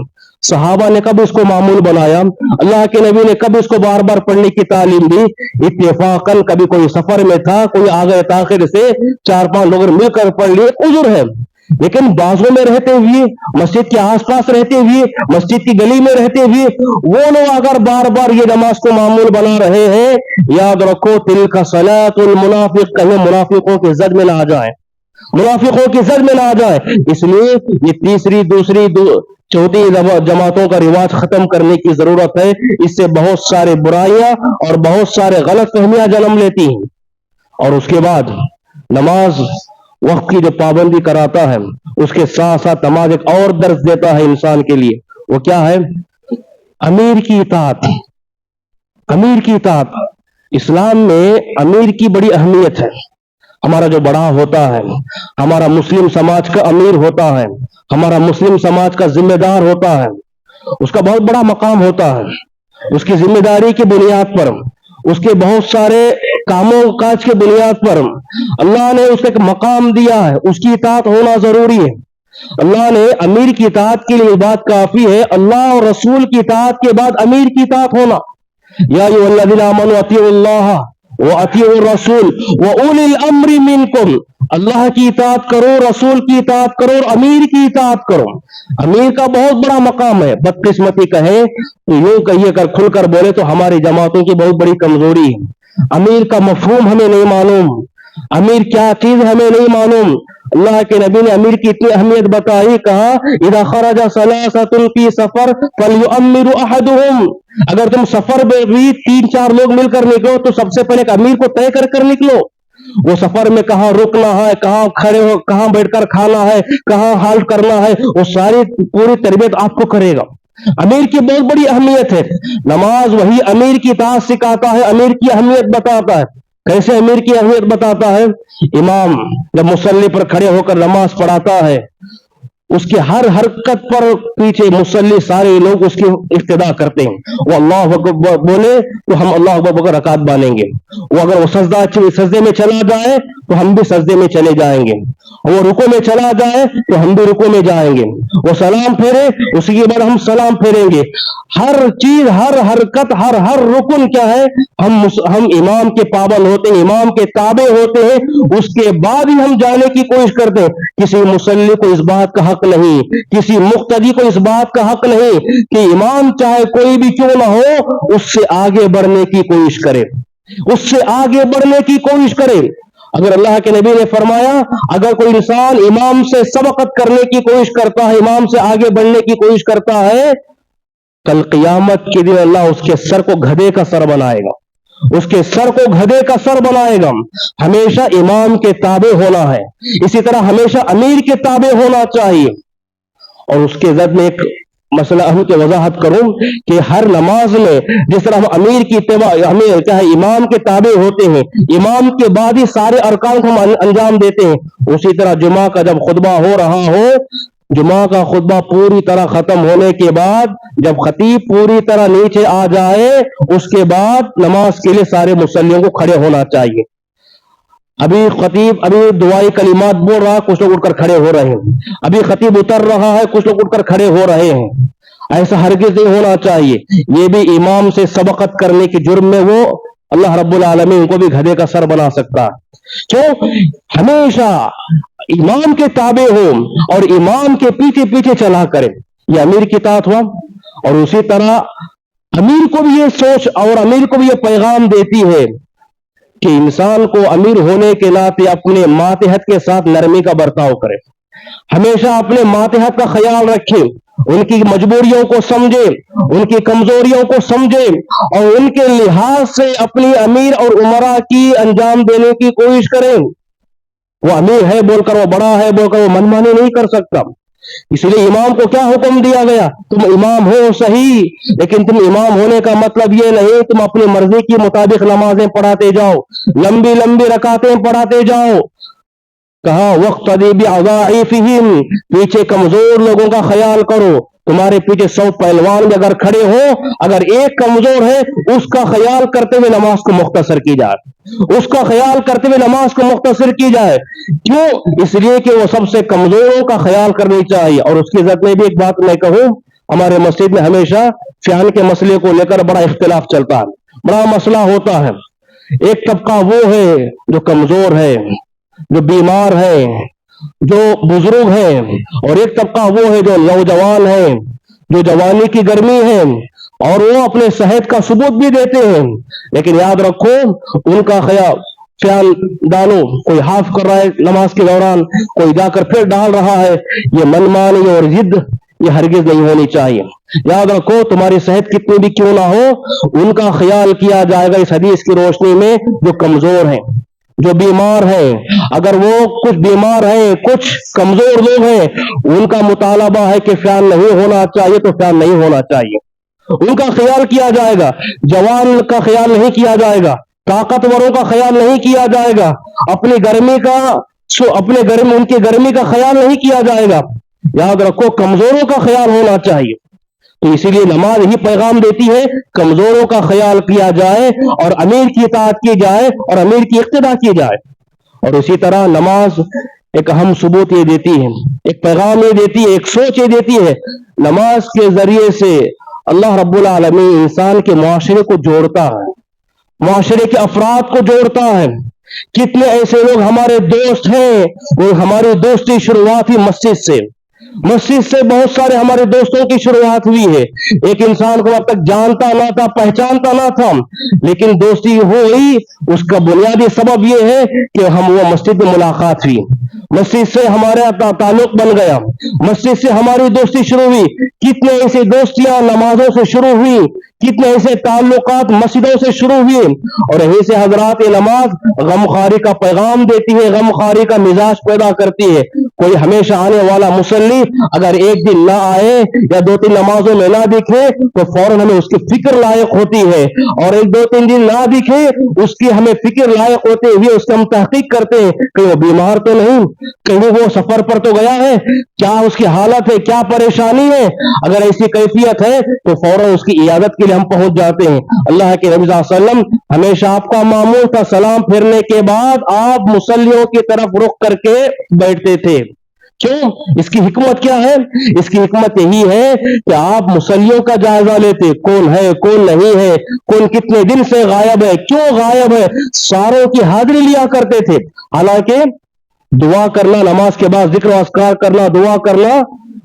صحابہ نے کب اس کو معمول بنایا، اللہ کے نبی نے کب اس کو بار بار پڑھنے کی تعلیم دی؟ اتفاقاً کبھی کوئی سفر میں تھا، کوئی آگے تاخیر سے 4-5 لوگ مل کر پڑھ لیے، عذر ہے۔ لیکن بازوں میں رہتے ہوئے، مسجد کے آس پاس رہتے ہوئے، مسجد کی گلی میں رہتے ہوئے وہ لوگ اگر بار بار یہ نماز کو معمول بنا رہے ہیں، یاد رکھو تلک صلاۃ المنافق، کہیں منافقوں کی زد میں نہ آ جائے، منافقوں کی زد میں نہ آ جائے۔ اس لیے یہ تیسری دوسری چوتھی جماعتوں کا رواج ختم کرنے کی ضرورت ہے۔ اس سے بہت سارے برائیاں اور بہت سارے غلط فہمیاں جنم لیتی ہیں۔ اور اس کے بعد نماز وقت کی جو پابندی کراتا ہے اس کے ساتھ ساتھ نماز ایک اور درس دیتا ہے انسان کے لیے، وہ کیا ہے؟ امیر کی اطاعت۔ امیر کی اطاعت، اسلام میں امیر کی بڑی اہمیت ہے۔ ہمارا جو بڑا ہوتا ہے، ہمارا مسلم سماج کا امیر ہوتا ہے، ہمارا مسلم سماج کا ذمہ دار ہوتا ہے، اس کا بہت بڑا مقام ہوتا ہے۔ اس کی ذمہ داری کی بنیاد پر، اس کے بہت سارے کاموں کاج کی بنیاد پر اللہ نے اس کو ایک مقام دیا ہے، اس کی اطاعت ہونا ضروری ہے۔ اللہ نے امیر کی اطاعت کے لیے بات کافی ہے، اللہ اور رسول کی اطاعت کے بعد امیر کی اطاعت ہونا۔ یا ایھا الذین آمنوا اطیعوا اللہ واطیعوا الرسول واولی الامر منکم، اللہ کی اطاعت کرو، رسول کی اطاعت کرو اور امیر کی اطاعت کرو۔ امیر کا بہت بڑا مقام ہے۔ بدقسمتی کہے تو یوں کہیے کر کھل کر بولے تو ہماری جماعتوں کی بہت بڑی کمزوری ہے، امیر کا مفہوم ہمیں نہیں معلوم۔ امیر کیا چیز ہمیں نہیں معلوم. اللہ کے نبی نے امیر کی اتنی اہمیت بتائی, کہا اذا خرج ثلاثۃ فی سفر فلیؤمر احدهم, اگر تم سفر میں بھی 3-4 لوگ مل کر نکلو تو سب سے پہلے ایک امیر کو طے کر نکلو. وہ سفر میں کہاں رکنا ہے, کہاں کھڑے ہو, کہاں بیٹھ کر کھانا ہے, کہاں ہالٹ کرنا ہے, وہ ساری پوری تربیت آپ کو کرے گا. امیر کی بہت بڑی اہمیت ہے. نماز وہی امیر کی اطاعت سکھاتا ہے, امیر کی اہمیت بتاتا ہے. کیسے امیر کی اہمیت بتاتا ہے؟ امام جب مصلی پر کھڑے ہو کر نماز پڑھاتا ہے, اس کی ہر حرکت پر پیچھے مصلی سارے لوگ اس کی اقتدا کرتے ہیں. وہ اللہ اکبر بولے تو ہم اللہ اکبر رکعت باندھیں گے. وہ اگر وہ سجدے میں چلا جائے تو ہم بھی سجدے میں چلے جائیں گے. وہ رکوع میں چلا جائے تو ہم بھی رکوع میں جائیں گے. وہ سلام پھیرے اسی کے بعد ہم سلام پھیریں گے. ہر چیز, ہر حرکت, ہر رکن کیا ہے, ہم امام کے پابند ہوتے ہیں, امام کے تابع ہوتے ہیں. اس کے بعد ہی ہم جانے کی کوشش کرتے ہیں. کسی مصلی کو اس بات کا حق نہیں, کسی مقتدی کو اس بات کا حق نہیں کہ امام چاہے کوئی بھی کیوں نہ ہو اس سے آگے بڑھنے کی کوشش کرے, اس سے آگے بڑھنے کی کوشش کرے. اگر اللہ کے نبی نے فرمایا اگر کوئی انسان امام سے سبقت کرنے کی کوشش کرتا ہے, امام سے آگے بڑھنے کی کوشش کرتا ہے, کل قیامت کے دن اللہ اس کے سر کو گدھے کا سر بنائے گا, اس کے سر کو گدھے کا سر بنائے گا. ہمیشہ امام کے تابع ہونا ہے, اسی طرح ہمیشہ امیر کے تابع ہونا چاہیے. اور اس کے ضد میں ایک مسئلہ اہم کی وضاحت کروں کہ ہر نماز میں جس طرح ہم امیر کی اتباع, ہمیں کیا ہے, امام کے تابع ہوتے ہیں, امام کے بعد ہی سارے ارکان کو ہم انجام دیتے ہیں, اسی طرح جمعہ کا جب خطبہ ہو رہا ہو, جمعہ کا خطبہ پوری طرح ختم ہونے کے بعد جب خطیب پوری طرح نیچے آ جائے اس کے بعد نماز کے لیے سارے مصلیوں کو کھڑے ہونا چاہیے. ابھی خطیب ابھی دعائی کلمات بول رہا ہے, کچھ لوگ اٹھ کر کھڑے ہو رہے ہیں. ابھی خطیب اتر رہا ہے, کچھ لوگ اٹھ کر کھڑے ہو رہے ہیں. ایسا ہرگز نہیں ہونا چاہیے. یہ بھی امام سے سبقت کرنے کے جرم میں وہ اللہ رب العالمین کو بھی گدھے کا سر بنا سکتا. کیوں؟ ہمیشہ امام کے تابع ہو اور امام کے پیچھے پیچھے چلا کرے. یہ امیر کی اطاعت ہوا. اور اسی طرح امیر کو بھی یہ سوچ اور امیر کو بھی یہ پیغام دیتی ہے کہ انسان کو امیر ہونے کے ناطے اپنے ماتحت کے ساتھ نرمی کا برتاؤ کرے, ہمیشہ اپنے ماتحت کا خیال رکھے, ان کی مجبوریوں کو سمجھے, ان کی کمزوریوں کو سمجھے اور ان کے لحاظ سے اپنی امیر اور امراء کی انجام دینے کی کوشش کریں. وہ امیر ہے بول کر, وہ بڑا ہے بول کر وہ منمانی نہیں کر سکتا. اس لیے امام کو کیا حکم دیا گیا, تم امام ہو صحیح, لیکن تم امام ہونے کا مطلب یہ نہیں تم اپنی مرضی کے مطابق نمازیں پڑھاتے جاؤ, لمبی لمبی رکعتیں پڑھاتے جاؤ. کہا وقتدی بِأَضَاعِفِهِمْ, پیچھے کمزور لوگوں کا خیال کرو. تمہارے پیچھے 100 پہلوان بھی اگر کھڑے ہو, اگر ایک کمزور ہے اس کا خیال کرتے ہوئے نماز کو مختصر کی جائے, اس کا خیال کرتے ہوئے نماز کو مختصر کی جائے. کیوں؟ اس لیے کہ وہ سب سے کمزوروں کا خیال کرنی چاہیے. اور اس کی ضد میں بھی ایک بات میں کہوں, ہمارے مسجد میں ہمیشہ فیان کے مسئلے کو لے کر بڑا اختلاف چلتا ہے, بڑا مسئلہ ہوتا ہے. ایک طبقہ وہ ہے جو کمزور ہے, جو بیمار ہے, جو بزرگ ہے, اور ایک طبقہ وہ ہے جو نوجوان ہے, جو جوانی کی گرمی ہے اور وہ اپنے صحت کا ثبوت بھی دیتے ہیں. لیکن یاد رکھو ان کا خیال خیال ڈالو, کوئی ہاف کر رہا ہے نماز کے دوران, کوئی جا کر پھر ڈال رہا ہے. یہ منمانی اور ضد یہ ہرگز نہیں ہونی چاہیے. یاد رکھو تمہاری صحت کتنی بھی کیوں نہ ہو, ان کا خیال کیا جائے گا اس حدیث کی روشنی میں جو کمزور ہیں, جو بیمار ہیں. اگر وہ کچھ بیمار ہیں, کچھ کمزور لوگ ہیں, ان کا مطالبہ ہے کہ فیان نہیں ہونا چاہیے تو فیان نہیں ہونا چاہیے, ان کا خیال کیا جائے گا. جوان کا خیال نہیں کیا جائے گا, طاقتوروں کا خیال نہیں کیا جائے گا, اپنی گرمی کا ان کی گرمی کا خیال نہیں کیا جائے گا. یاد رکھو کمزوروں کا خیال ہونا چاہیے. تو اسی لیے نماز ہی پیغام دیتی ہے کمزوروں کا خیال کیا جائے اور امیر کی اطاعت کی جائے اور امیر کی اقتدا کی جائے. اور اسی طرح نماز ایک اہم ثبوت یہ دیتی ہے, ایک پیغام یہ دیتی ہے, ایک سوچ یہ دیتی ہے. نماز کے ذریعے سے اللہ رب العالمین انسان کے معاشرے کو جوڑتا ہے, معاشرے کے افراد کو جوڑتا ہے. کتنے ایسے لوگ ہمارے دوست ہیں, وہ ہماری دوستی شروعات ہی مسجد سے, مسجد سے بہت سارے ہمارے دوستوں کی شروعات ہوئی ہے. ایک انسان کو اب تک جانتا نہ تھا, پہچانتا نہ تھا, لیکن دوستی ہوئی. اس کا بنیادی سبب یہ ہے کہ وہ مسجد میں ملاقات ہوئی, مسجد سے ہمارا تعلق بن گیا, مسجد سے ہماری دوستی شروع ہوئی. کتنے ایسی دوستیاں نمازوں سے شروع ہوئی, کتنے ایسے تعلقات مسجدوں سے شروع ہوئے. اور یہیں سے حضرات نماز غمخواری کا پیغام دیتی ہے, غمخواری کا مزاج پیدا کرتی ہے. کوئی ہمیشہ آنے والا مصلی اگر ایک دن نہ آئے یا 2-3 نمازوں میں نہ دکھے تو فوراً ہمیں اس کی فکر لائق ہوتی ہے, اور 1-2-3 دن نہ دکھے اس کی ہمیں فکر لائق ہوتے ہوئے اس کی ہم تحقیق کرتے ہیں کہ وہ بیمار تو نہیں, کہیں وہ سفر پر تو گیا ہے, کیا اس کی حالت ہے, کیا پریشانی ہے. اگر ایسی کیفیت ہے تو فوراً اس کی عیادت کے لیے ہم پہنچ جاتے ہیں. اللہ کے نبی صلی اللہ علیہ وسلم ہمیشہ آپ کا معمول تھا سلام پھیرنے کے بعد آپ مصلیوں کی طرف رخ کر کے بیٹھتے تھے. کیوں؟ اس کی حکمت کیا ہے؟ اس کی حکمت یہی ہے کہ آپ مصلیوں کا جائزہ لیتے, کون ہے کون نہیں ہے, کون کتنے دن سے غائب ہے, کیوں غائب ہے, ساروں کی حاضری لیا کرتے تھے. حالانکہ دعا کرنا, نماز کے بعد ذکر و اذکار کرنا, دعا کرنا,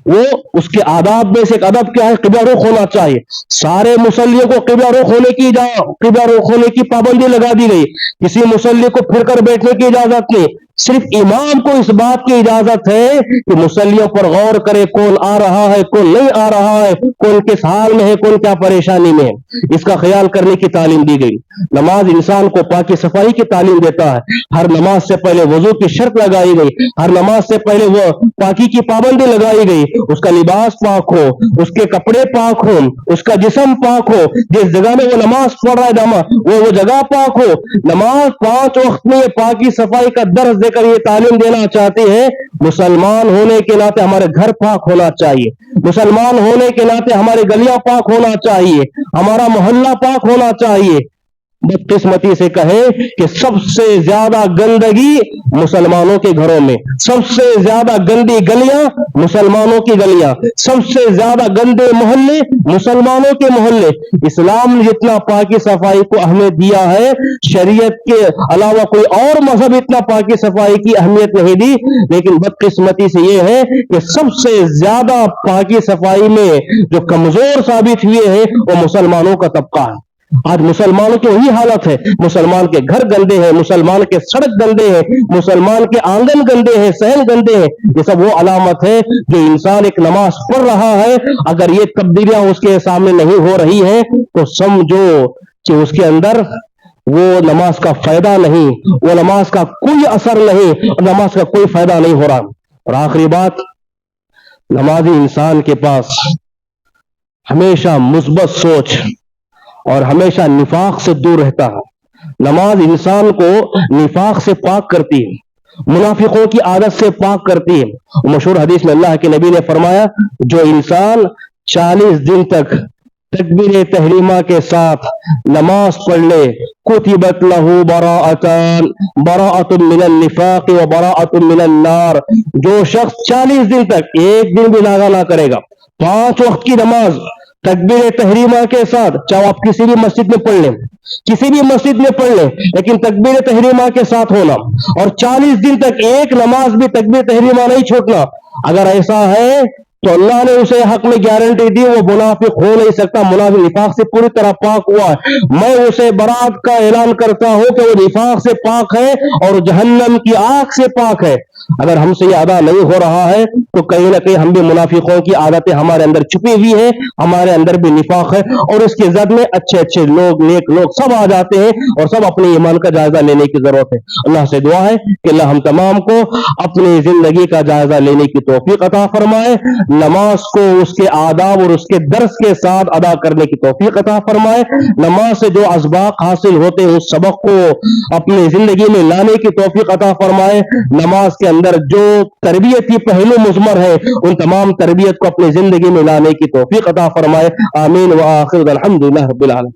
وہ اس کے آداب میں سے ایک ادب کیا ہے, قبلہ رخ ہونا چاہیے. سارے مصلیوں کو قبلہ رخ ہونے کی پابندی لگا دی گئی. کسی مصلی کو پھر کر بیٹھنے کی اجازت نہیں. صرف امام کو اس بات کی اجازت ہے کہ مصلیوں پر غور کرے, کون آ رہا ہے کون نہیں آ رہا ہے, کون کس حال میں ہے, کون کیا پریشانی میں ہے. اس کا خیال کرنے کی تعلیم دی گئی. نماز انسان کو پاکی صفائی کی تعلیم دیتا ہے. ہر نماز سے پہلے وضو کی شرط لگائی گئی, ہر نماز سے پہلے وہ پاکی کی پابندی لگائی گئی. اس کا لباس پاک ہو, اس کے کپڑے پاک ہو, اس کا جسم پاک ہو, جس جگہ میں وہ نماز پڑھ رہا ہے وہ جگہ پاک ہو. نماز 5 وقت میں پاکی صفائی کا درس دے کر یہ تعلیم دینا چاہتی ہے. مسلمان ہونے کے ناطے ہمارے گھر پاک ہونا چاہیے, مسلمان ہونے کے ناطے ہماری گلیاں پاک ہونا چاہیے, ہمارا محلہ پاک ہونا چاہیے. بدقسمتی سے کہے کہ سب سے زیادہ گندگی مسلمانوں کے گھروں میں, سب سے زیادہ گندی گلیاں مسلمانوں کی گلیاں, سب سے زیادہ گندے محلے مسلمانوں کے محلے. اسلام نے جتنا پاکی صفائی کو اہمیت دیا ہے, شریعت کے علاوہ کوئی اور مذہب اتنا پاکی صفائی کی اہمیت نہیں دی. لیکن بدقسمتی سے یہ ہے کہ سب سے زیادہ پاکی صفائی میں جو کمزور ثابت ہوئے ہیں وہ مسلمانوں کا طبقہ ہے. آج مسلمانوں کی وہی حالت ہے, مسلمان کے گھر گندے ہیں, مسلمان کے سڑک گندے ہیں, مسلمان کے آنگن گندے ہیں, صحن گندے ہیں. یہ سب وہ علامت ہے جو انسان ایک نماز پڑھ رہا ہے, اگر یہ تبدیلیاں اس کے سامنے نہیں ہو رہی ہیں تو سمجھو کہ اس کے اندر وہ نماز کا فائدہ نہیں, وہ نماز کا کوئی اثر نہیں, اور نماز کا کوئی فائدہ نہیں ہو رہا. اور آخری بات, نمازی انسان کے پاس ہمیشہ مثبت سوچ اور ہمیشہ نفاق سے دور رہتا ہے. نماز انسان کو نفاق سے پاک کرتی ہے, منافقوں کی عادت سے پاک کرتی ہے. مشہور حدیث میں اللہ کے نبی نے فرمایا, جو انسان 40 دن تک تکبیر تحریمہ کے ساتھ نماز پڑھ لے, کتبت لہ براءۃ من النفاق و براءۃ من النار. جو شخص 40 دن تک ایک دن بھی ناغہ نہ کرے گا, 5 وقت کی نماز تکبیر تحریمہ کے ساتھ, چاہے آپ کسی بھی مسجد میں پڑھ لیں, کسی بھی مسجد میں پڑھ لیں, لیکن تکبیر تحریمہ کے ساتھ ہونا, اور 40 دن تک ایک نماز بھی تکبیر تحریمہ نہیں چھوڑنا. اگر ایسا ہے تو اللہ نے اسے حق میں گارنٹی دی, وہ منافق ہو نہیں سکتا. منافق نفاق سے پوری طرح پاک ہوا ہے. میں اسے برات کا اعلان کرتا ہوں کہ وہ نفاق سے پاک ہے اور جہنم کی آگ سے پاک ہے. اگر ہم سے یہ ادا نہیں ہو رہا ہے تو کہیں نہ کہیں ہم بھی منافقوں کی عادتیں ہمارے اندر چھپی ہوئی ہیں, ہمارے اندر بھی نفاق ہے, اور اس کی زد میں اچھے اچھے لوگ, نیک لوگ سب آ جاتے ہیں, اور سب اپنے ایمان کا جائزہ لینے کی ضرورت ہے. اللہ سے دعا ہے کہ اللہ ہم تمام کو اپنی زندگی کا جائزہ لینے کی توفیق عطا فرمائے, نماز کو اس کے آداب اور اس کے درس کے ساتھ ادا کرنے کی توفیق عطا فرمائے, نماز سے جو اسباق حاصل ہوتے ہیں اس سبق کو اپنی زندگی میں لانے کی توفیق عطا فرمائے. نماز کے اندر جو تربیتی پہلو مضمر ہے ان تمام تربیت کو اپنی زندگی میں لانے کی توفیق عطا فرمائے. آمین وآخر الحمدللہ رب العالمین.